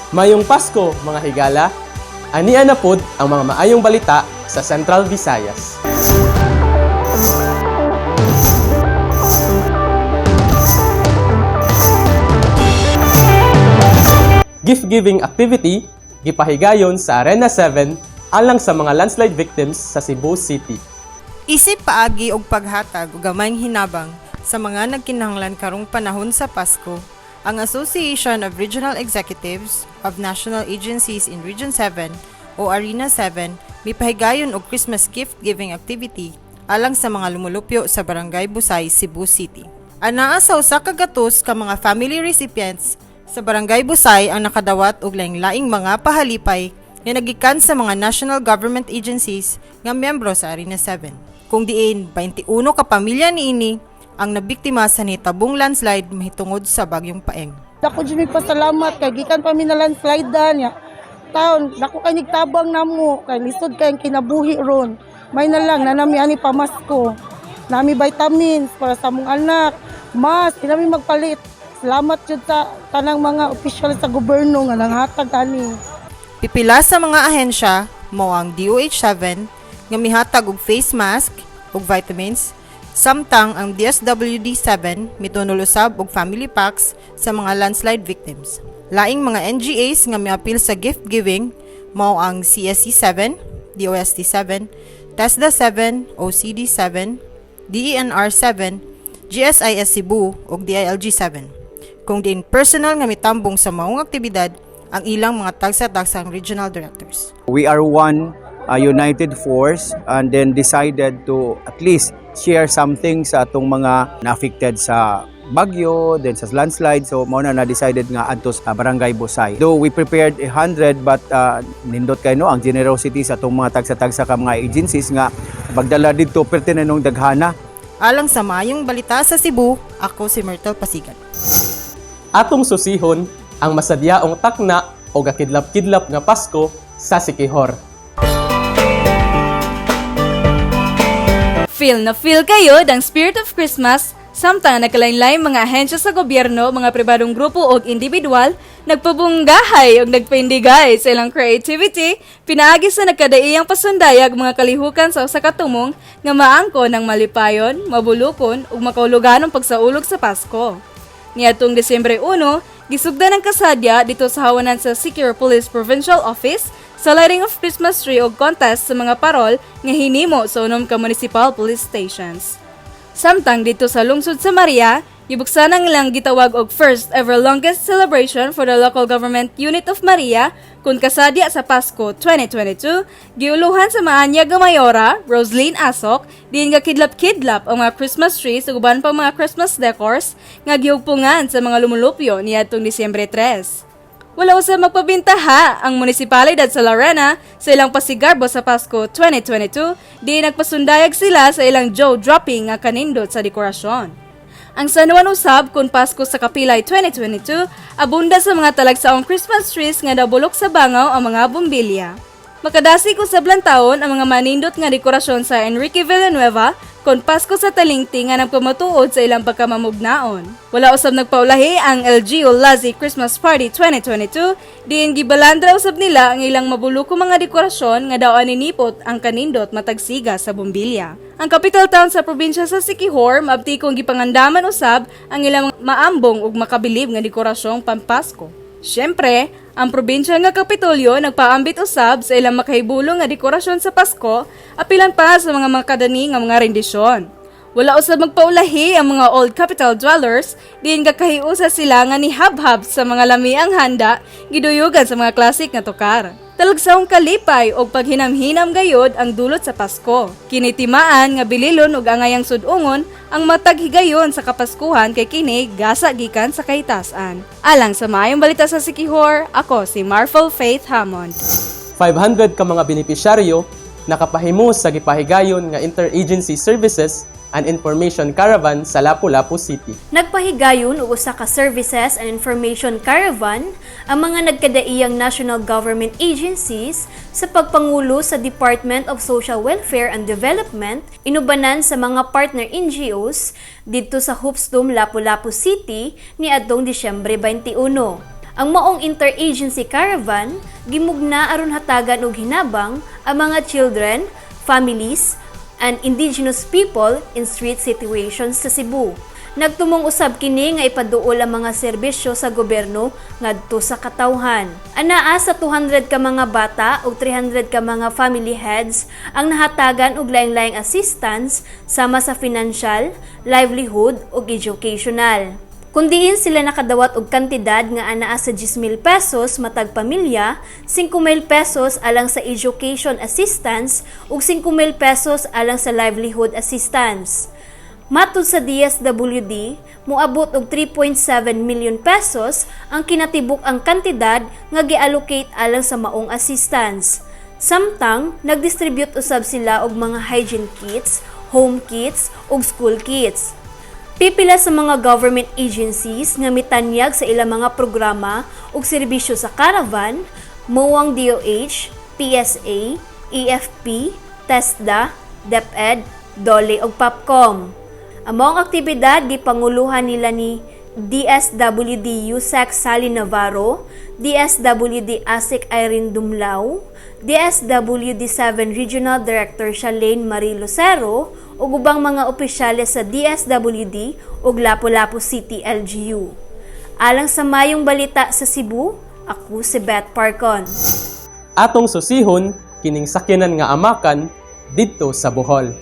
Mayong Pasko, mga higala, ania na pod ang mga maayong balita sa Central Visayas. Gift-giving activity gipahigayon sa Arena 7 alang sa mga landslide victims sa Cebu City. Isip paagi og paghatag og gamayng hinabang sa mga nagkinahanglan karong panahon sa Pasko, ang Association of Regional Executives of National Agencies in Region 7 o Arena 7 mipahigayon og Christmas gift-giving activity alang sa mga lumulupyo sa Barangay Busay, Cebu City. Anaa sa usa ka gatos ka mga family recipients sa Barangay Busay ang nakadawat og laing-laing mga pahalipay nga nagikan sa mga national government agencies nga miyembro sa Arena 7. Kung diin 21 ka pamilya niini ang nabiktima sa nitabong landslide mahitungod sa bagyong Paeng. Dako jud mi pasalamat kay gikan pa mi na landslide niya. Taon dako kay nigtabang namo kay lisod kay ang kinabuhi ron. May na lang nanami ani pamasko. Nami vitamins para sa mong anak. Mas kinami magpalit. Salamat jud sa tanang mga opisyal sa gobyerno nga nanghatag ani. Pipila sa mga ahensya mao ang DOH7 nga mihatag og face mask ug vitamins. Samtang ang DSWD-7 mitunol usab og family packs sa mga landslide victims. Laing mga NGAs nga miapil sa gift giving mao ang CSC-7, DOST-7, TESDA-7, OCD-7, DENR-7, GSIS Cebu ug DILG-7. Kung din personal nga mitambong sa maong aktibidad ang ilang mga tagsa-tagsang regional directors. We are one united force and then decided to at least share something sa atong mga na-affected sa bagyo, then sa landslide. So, mao na decided nga adto sa Barangay Busay. Though we prepared 100 but nindot kay no ang generosity sa atong mga tagsa-tagsa ka mga agencies nga pagdala didto pertinent nung daghana. Alang sa maayong balita sa Cebu, ako si Myrtle Pasigan. Atong susihon ang masadyaong takna o gakidlap-kidlap nga Pasko sa Siquijor. Feel na feel kayo ng spirit of Christmas samtang nagkalain-lain mga ahensya sa gobyerno, mga pribadong grupo o individual, nagpabunggahay o nagpaindigay sa ilang creativity, pinaagi sa nagkadaiyang pasundayag mga kalihukan sa usa ka tumong nga maangko ng malipayon, mabulukon ug makauluganong pagsaulog sa Pasko. Niadtong Disyembre 1, gisugdan ang kasadya dito sa hawanan sa Secure Police Provincial Office sa lighting of Christmas tree o contest sa mga parol nga hinimo sa unom ka municipal police stations. Samtang dito sa lungsod sa Maria, gibuksan ang ilang gitawag og first ever longest celebration for the local government unit of Maria kun kasadya sa Pasko 2022, giuluhan sa maanyag nga mayora, Roslyn Asok, diin nga kidlap-kidlap ang mga Christmas trees ug uban pang mga Christmas decors nga gihugpungan sa mga lumulupyo niadtong Disyembre 3. Wala usab magpabintaha ang munisipalidad sa Larena sa ilang pasigarbo sa Pasko 2022, di nagpasundayag sila sa ilang jaw dropping nga kanindot sa dekorasyon. Ang San Juan usab kun Pasko sa Kapilay 2022, abunda sa mga talagsaong Christmas trees nga nabulok sa bangaw ang mga bumbilya. Makadasig usab lang taon ang mga manindot nga dekorasyon sa Enrique Villanueva kon Pasko sa Talingting nga nagpamatuod sa ilang pagkamamugnaon. Wala usab nagpaulahi ang LGU Lazi Christmas Party 2022, diin gibalandra usab nila ang ilang mabuluko mga dekorasyon nga daw aninipot ang kanindot matagsiga sa bumbilya. Ang capital town sa probinsya sa Siquijor, maabtikong gipangandaman usab ang ilang maambong ug makabilib nga dekorasyong pampasko. Siyempre, ang probinsya nga Kapitolyo nagpaambit usab sa ilang makahibulong nga dekorasyon sa Pasko, apilan pa sa mga makadani nga mga rendisyon. Wala usab magpaulahi ang mga old capital dwellers, diin kakahiusa sila nga nihabhab sa mga lamiang handa, giduyugan sa mga klasik nga tukar. Talagsaong kalipay o paghinam-hinam gayod ang dulot sa Pasko. Kinitimaan nga bililon ug angayang sudungon ang matag higayon sa Kapaskuhan kay kini gasa gikan sa kahitasan. Alang sa maayong balita sa Siquijor, ako si Marfel Faith Hammond. 500 ka mga benepisyaryo nakapahimo sa gipahigayon nga interagency services and information caravan sa Lapu-Lapu City. Nagpahigayon og usa ka services and information caravan ang mga nagkadaiyang national government agencies sa pagpangulo sa Department of Social Welfare and Development inubanan sa mga partner NGOs didto sa Hupsdom, Lapu-Lapu City niadtong Disyembre 21. Ang maong interagency caravan gimugna aron hatagan og hinabang ang mga children, families, and indigenous people in street situations sa Cebu. Nagtumong usab kini nga ipaduol ang mga serbisyo sa gobyerno ngadto sa katawhan. Anaa sa 200 ka mga bata ug 300 ka mga family heads ang nahatagan og laing-laing assistance sama sa financial, livelihood ug educational. Kung diin sila nakadawat og kantidad nga anaa sa 10,000 pesos matag pamilya, 5,000 pesos alang sa education assistance ug 5,000 pesos alang sa livelihood assistance. Matud sa DSWD, moabot og 3.7 million pesos ang kinatibuk ang kantidad nga gi-allocate alang sa maong assistance. Samtang nagdistribute usab sila og mga hygiene kits, home kits ug school kits. Pipila sa mga government agencies nga mitanyag sa ilang mga programa ug serbisyo sa caravan, mao DOH, PSA, EFP, TESDA, DepEd, DOLE ug PAPCOM. Among aktibidad gipanguluhan nila ni DSWD USEC Sally Navarro, DSWD ASIC Irene Dumlao, DSWD 7 Regional Director Charlene Marie Lucero ug ubang mga opisyales sa DSWD ug Lapu-Lapu City LGU. Alang sa mayong balita sa Cebu, ako si Beth Parcon. Atong susihon kining sakyanan nga amakan didto sa Bohol.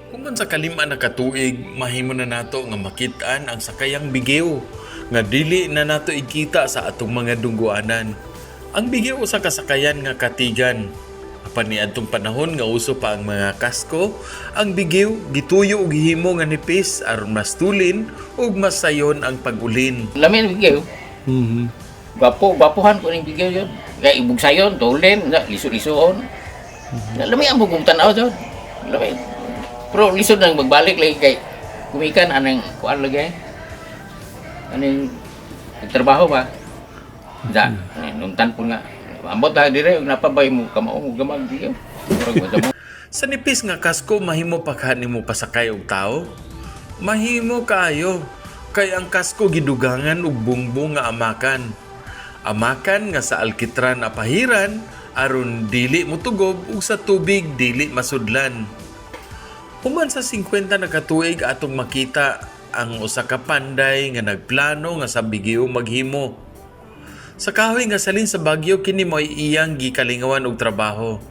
Kung sa kalima na katuig, mahimo na nato nga makitaan ang sakayang bigyo nga dili na nato ikita sa atong mga dungguanan. Ang bigyo sa kasakayan nga katigan. Apan ni atong panahon nga uso pa ang mga kasko, ang bigyo gituyo og himo nga nipis aron mas tulin ug mas sayon ang pag-ulin. Lamin bigay. Gwapuhan ko ning bigay yun. Kaya ibug sayon, tulin, liso-lisoon. Lami ang bugong tanaw yun. Lami. Pero lisod nang magbalik lagi kay kumikan anang kuan lagi. Aning trabaho ba? Da, nungtan po nga. Ambot ta dire ug napabay mo kamao mo gamag diyo. Sa nipis nga kasko, mahimo pa kanimo pasakay og tao? Mahimo kaayo. Kay ang kasko gidugangan og bungbong nga amakan. Amakan nga sa alkitran apahiran aron dili motugob ug sa tubig dili masudlan. Human sa 50 na katuig atong makita ang usa ka panday nga nagplano nga sa bigyo maghimo. Sa kahoy nga salin sa Bagyo kini mo'y iyang gikalingawan og trabaho.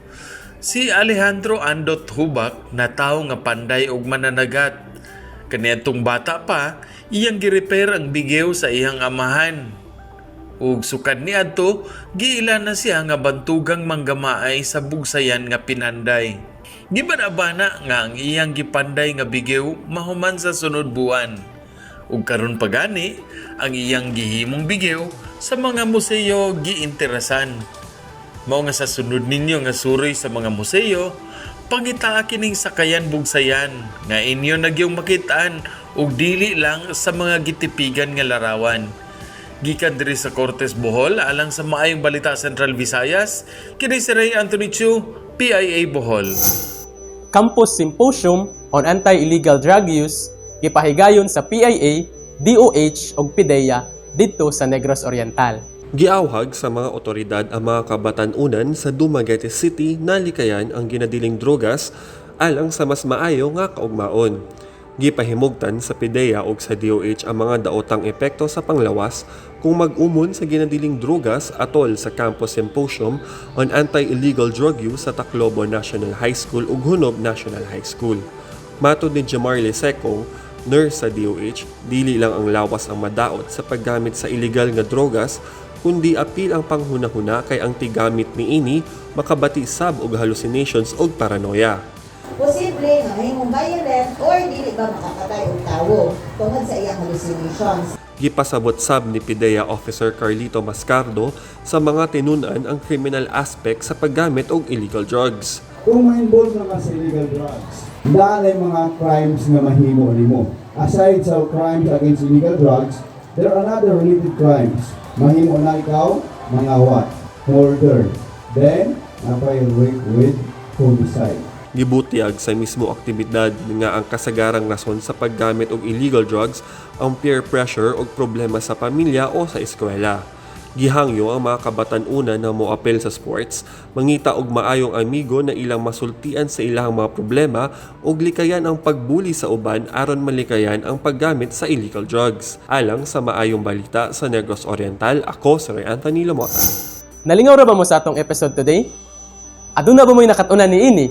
Si Alejandro Andot Hubak na tawo nga panday og mananagat. Kaniadtong bata pa, iyang gi-repair ang bigyo sa iyang amahan. Ug sukad niadto, giila na siya nga bantugang manggamaay sa bugsayan nga pinanday. Gibanabana nga ang iyang gipanday nga bigyo mahuman sa sunod buwan. Ug karon pa gani, ang iyang gihimong bigyo sa mga museo giinteresan. Mao nga sa sunod ninyo nga suroy sa mga museo, pangitaa kining sakayan bugsayan nga inyo nagyong makitaan ug dili lang sa mga gitipigan nga larawan. Gikan diri sa Cortes Bohol alang sa Maayong Balita Central Visayas, kini si Ray Anthony Chu, PIA Bohol. Campus Symposium on Anti-Illegal Drug Use gipahigayon sa PIA, DOH ug PIDEA didto sa Negros Oriental. Giawhag sa mga otoridad ang mga kabatan-unan sa Dumaguete City na likayan ang ginadiling drogas alang sa mas maayo nga kaugmaon. Gipahimugtan sa PIDEA ug sa DOH ang mga daotang epekto sa panglawas kung mag-umon sa ginadiling drogas atol sa Campus Symposium on Anti-Illegal Drug Use sa Tacloban National High School ug Hunob National High School. Matod ni Jamarle Secong, nurse sa DOH, dili lang ang lawas ang madaot sa paggamit sa illegal nga drogas, kundi apil ang panghuna-huna kay ang tigamit niini makabati sab og hallucinations ug paranoia. Posible nga mahimong violent or dili ba makapatay og tawo tungod sa iyang hallucinations. Gipasabot sab ni PIDEA Officer Carlito Mascardo sa mga tinunan ang criminal aspect sa paggamit og illegal drugs. Kung ma-involve naman sa illegal drugs, dahil mga crimes na mahimo nimo. Aside sa crimes against illegal drugs, there are other related crimes. Mahimo na ikaw, mga what? Murder. Then, napay-rape with homicide. Gibutiag sa mismo aktibidad nga ang kasagarang rason sa paggamit og illegal drugs ang peer pressure o problema sa pamilya o sa eskwela. Gihangyo ang mga kabatan-una na moapel sa sports, mangita og maayong amigo na ilang masultian sa ilang mga problema ug likayan ang pagbuli sa uban aron malikayan ang paggamit sa illegal drugs. Alang sa maayong balita sa Negros Oriental, ako si Ray Anthony Lamota. Nalingaw ra ba mo sa atong episode today? Aduna ba mo'y nakatuna ni ini?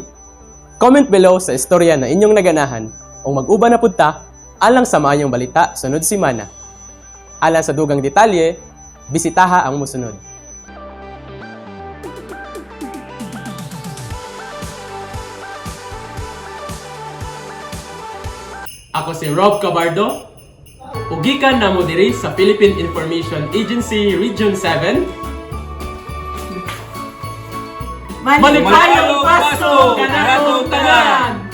Comment below sa istorya na inyong naganahan o mag-uban na punta alang sa maayong balita sunod simana. Alang sa dugang detalye, bisitaha ang musunod. Ako si Rob Cabardo, ugikan na mo diri sa Philippine Information Agency Region 7. Maligayong Pasko kanatong tanan!